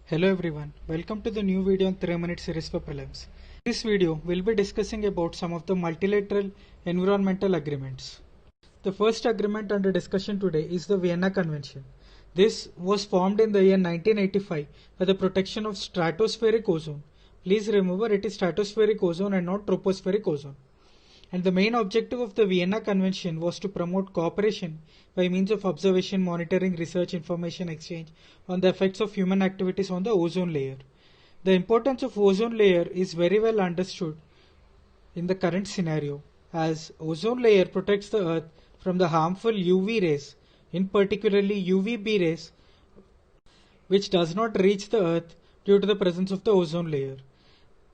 Hello everyone, welcome to the new video on 3-minute series for prelims. In this video, we'll be discussing about some of the multilateral environmental agreements. The first agreement under discussion today is the Vienna Convention. This was formed in the year 1985 for the protection of stratospheric ozone. Please remember it is stratospheric ozone and not tropospheric ozone. And the main objective of the Vienna Convention was to promote cooperation by means of observation, monitoring, research, information exchange on the effects of human activities on the ozone layer. The importance of ozone layer is very well understood in the current scenario, as ozone layer protects the earth from the harmful UV rays, in particularly UVB rays, which does not reach the earth due to the presence of the ozone layer.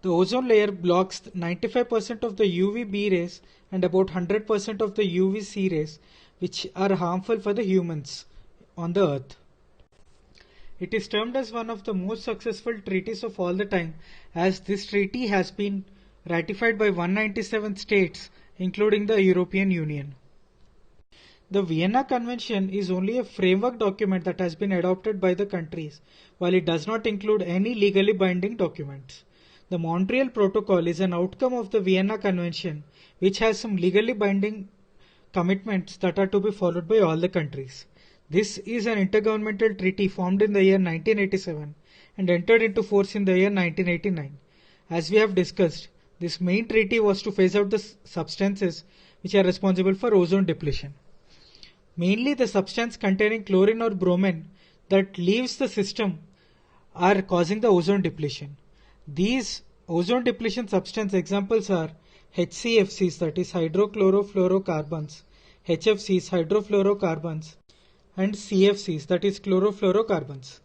The ozone layer blocks 95% of the UVB rays and about 100% of the UVC rays, which are harmful for the humans on the earth. It is termed as one of the most successful treaties of all the time, as this treaty has been ratified by 197 states, including the European Union. The Vienna Convention is only a framework document that has been adopted by the countries, while it does not include any legally binding documents. The Montreal Protocol is an outcome of the Vienna Convention, which has some legally binding commitments that are to be followed by all the countries. This is an intergovernmental treaty formed in the year 1987 and entered into force in the year 1989. As we have discussed, this main treaty was to phase out the substances which are responsible for ozone depletion. Mainly the substance containing chlorine or bromine that leaves the system are causing the ozone depletion. These ozone depletion substance examples are HCFCs, that is hydrochlorofluorocarbons, HFCs, hydrofluorocarbons, and CFCs, that is chlorofluorocarbons.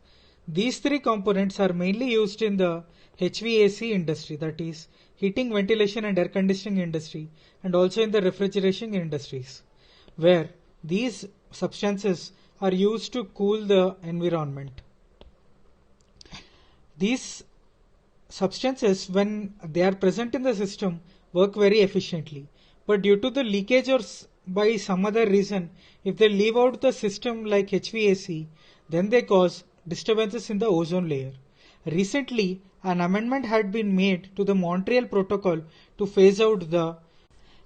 These three components are mainly used in the HVAC industry, that is heating, ventilation and air conditioning industry, and also in the refrigeration industries, where these substances are used to cool the environment. These substances, when they are present in the system, work very efficiently, but due to the leakage or by some other reason, if they leave out the system like HVAC, then they cause disturbances in the ozone layer. Recently, an amendment had been made to the Montreal Protocol to phase out the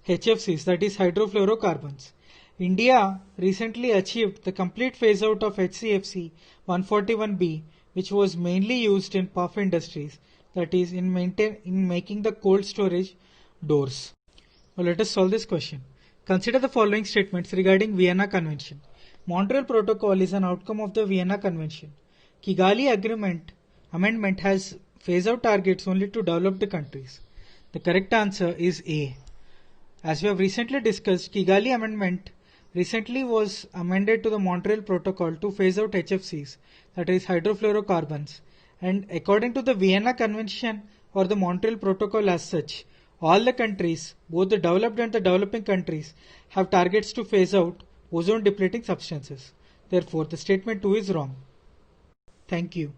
HFCs, that is hydrofluorocarbons. India recently achieved the complete phase out of HCFC 141B, which was mainly used in puff industries, that is in making the cold storage doors. Now let us solve this question. Consider the following statements regarding Vienna Convention. Montreal Protocol is an outcome of the Vienna Convention. Kigali Amendment has phase-out targets only to developed countries. The correct answer is A. As we have recently discussed, Kigali Amendment recently was amended to the Montreal Protocol to phase out HFCs, that is hydrofluorocarbons, and according to the Vienna Convention or the Montreal Protocol as such, all the countries, both the developed and the developing countries, have targets to phase out ozone depleting substances. Therefore, the statement 2 is wrong. Thank you.